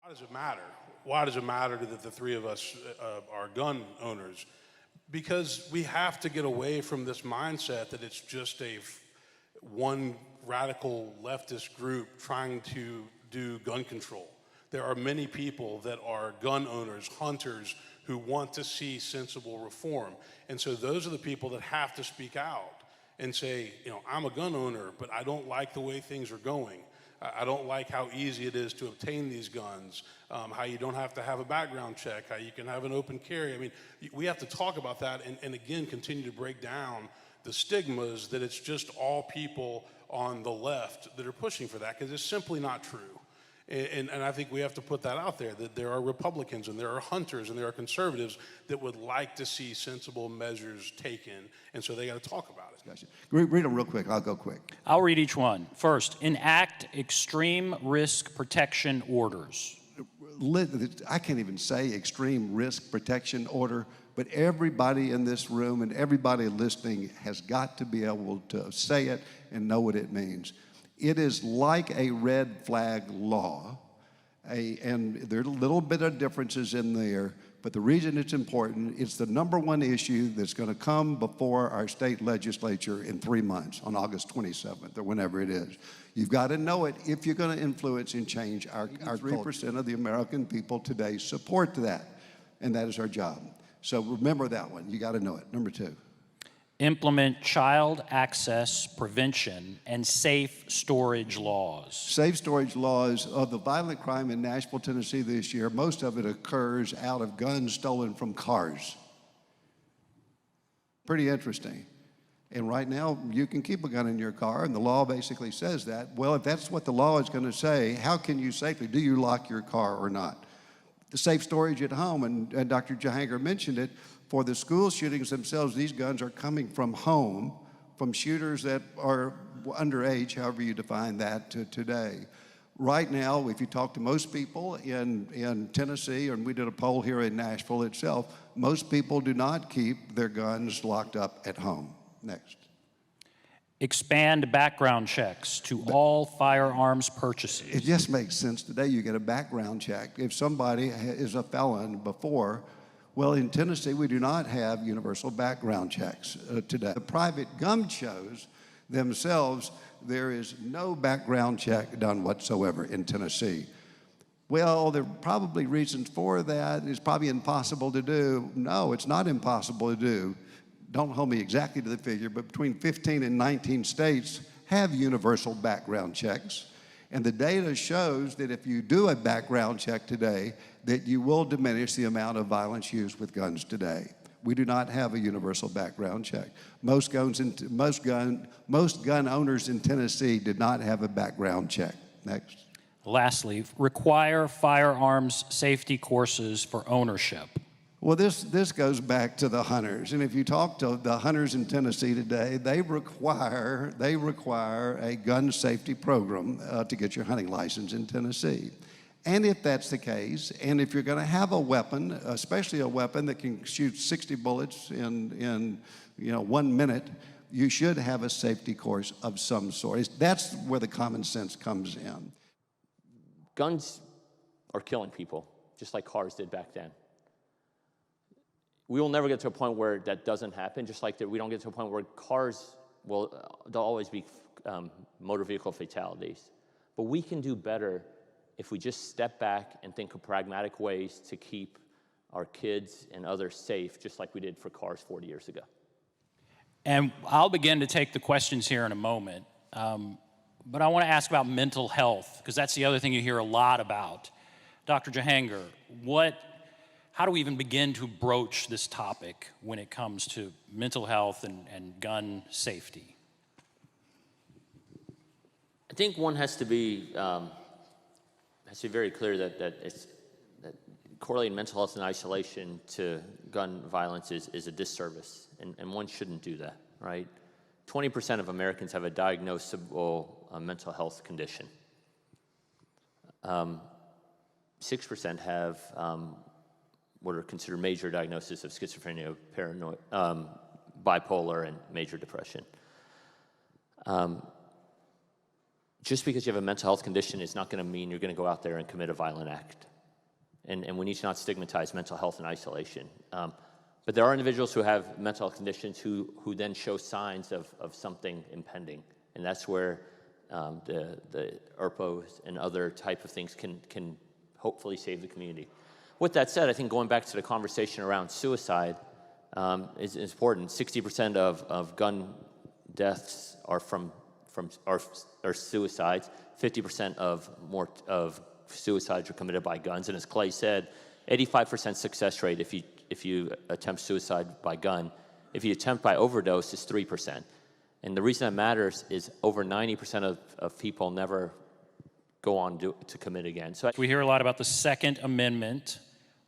Why does it matter? Why does it matter that the three of us are gun owners? Because we have to get away from this mindset that it's just one radical leftist group trying to do gun control. There are many people that are gun owners, hunters, who want to see sensible reform. And so those are the people that have to speak out and say, I'm a gun owner, but I don't like the way things are going. I don't like how easy it is to obtain these guns, how you don't have to have a background check, how you can have an open carry. I mean, we have to talk about that and again, continue to break down the stigmas that it's just all people on the left that are pushing for that, because it's simply not true. And I think we have to put that out there, that there are Republicans and there are hunters and there are conservatives that would like to see sensible measures taken, and so they got to talk about it. Gotcha. Read them real quick. I'll go quick. I'll read each one. First, enact extreme risk protection orders. I can't even say extreme risk protection order, but everybody in this room and everybody listening has got to be able to say it and know what it means. It is like a red flag law, and there are a little bit of differences in there, but the reason it's important, it's the #1 issue that's going to come before our state legislature in 3 months, on August 27th or whenever it is. You've got to know it if you're going to influence and change our 3% of the American people today support that, and that is our job. So remember that one. You got to know it. #2. Implement child access prevention and safe storage laws. Safe storage laws of the violent crime in Nashville, Tennessee this year, most of it occurs out of guns stolen from cars. Pretty interesting. And right now, you can keep a gun in your car, and the law basically says that. Well, if that's what the law is going to say, how can you safely, do you lock your car or not? The safe storage at home, and Dr. Jahanger mentioned it, for the school shootings themselves, these guns are coming from home, from shooters that are underage, however you define that today. Right now, if you talk to most people in Tennessee, and we did a poll here in Nashville itself, most people do not keep their guns locked up at home. Next. Expand background checks to all firearms purchases. It just makes sense today. You get a background check. If somebody is a felon before, well, in Tennessee, we do not have universal background checks today. The private gun shows themselves, there is no background check done whatsoever in Tennessee. Well, there are probably reasons for that. It's probably impossible to do. No, it's not impossible to do. Don't hold me exactly to the figure, but between 15 and 19 states have universal background checks. And the data shows that if you do a background check today, that you will diminish the amount of violence used with guns today. We do not have a universal background check. Most gun owners in Tennessee did not have a background check. Next. Lastly, require firearms safety courses for ownership. Well, this goes back to the hunters, and if you talk to the hunters in Tennessee today, they require a gun safety program to get your hunting license in Tennessee. And if that's the case, and if you're going to have a weapon, especially a weapon that can shoot 60 bullets in 1 minute, you should have a safety course of some sort. That's where the common sense comes in. Guns are killing people, just like cars did back then. We will never get to a point where that doesn't happen, just like that we don't get to a point where cars there'll always be motor vehicle fatalities. But we can do better if we just step back and think of pragmatic ways to keep our kids and others safe, just like we did for cars 40 years ago. And I'll begin to take the questions here in a moment. But I want to ask about mental health, because that's the other thing you hear a lot about. Dr. Jahanger, how do we even begin to broach this topic when it comes to mental health and gun safety? I think one has to be very clear that correlating mental health and isolation to gun violence is a disservice, and one shouldn't do that, right? 20% of Americans have a diagnosable mental health condition. 6% have what are considered major diagnoses of schizophrenia, paranoid, bipolar, and major depression. just because you have a mental health condition is not going to mean you're going to go out there and commit a violent act. And we need to not stigmatize mental health in isolation. But there are individuals who have mental health conditions who then show signs of something impending. And that's where the ERPOs and other type of things can hopefully save the community. With that said, I think going back to the conversation around suicide is important. 60% of gun deaths are are suicides. 50% of suicides are committed by guns. And as Clay said, 85% success rate if you attempt suicide by gun. If you attempt by overdose, it's 3%. And the reason that matters is over 90% of people never go on to commit again. So We hear a lot about the Second Amendment.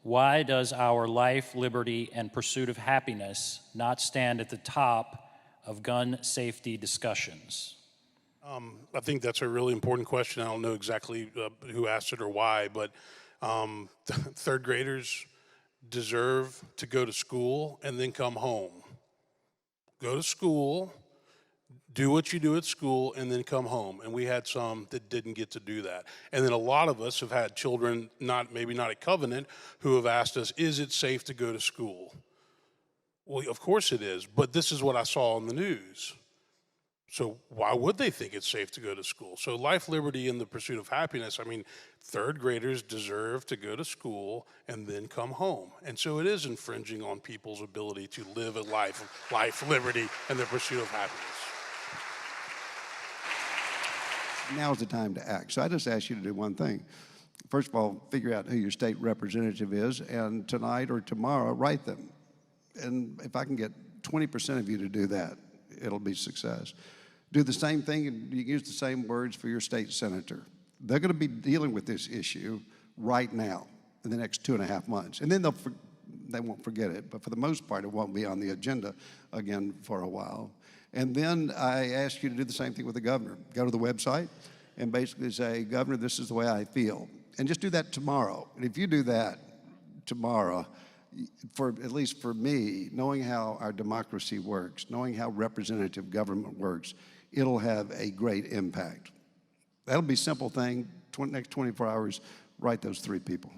Why does our life, liberty, and pursuit of happiness not stand at the top of gun safety discussions? I think that's a really important question. I don't know exactly who asked it or why, but third graders deserve to go to school and then come home. Go to school, do what you do at school, and then come home. And we had some that didn't get to do that. And then a lot of us have had children, maybe not at Covenant, who have asked us, is it safe to go to school? Well, of course it is, but this is what I saw on the news. So why would they think it's safe to go to school? So life, liberty, and the pursuit of happiness, I mean, third graders deserve to go to school and then come home. And so it is infringing on people's ability to live a life of life, liberty, and the pursuit of happiness. Now's the time to act. So I just ask you to do one thing. First of all, figure out who your state representative is, and tonight or tomorrow, write them. And if I can get 20% of you to do that, it'll be success. Do the same thing, and you use the same words for your state senator. They're going to be dealing with this issue right now in the next 2.5 months. And then they won't forget it, but for the most part, it won't be on the agenda again for a while. And then I ask you to do the same thing with the governor. Go to the website and basically say, Governor, this is the way I feel. And just do that tomorrow. And if you do that tomorrow, at least for me, knowing how our democracy works, knowing how representative government works, it'll have a great impact. That'll be a simple thing. Next 24 hours, write those 3 people.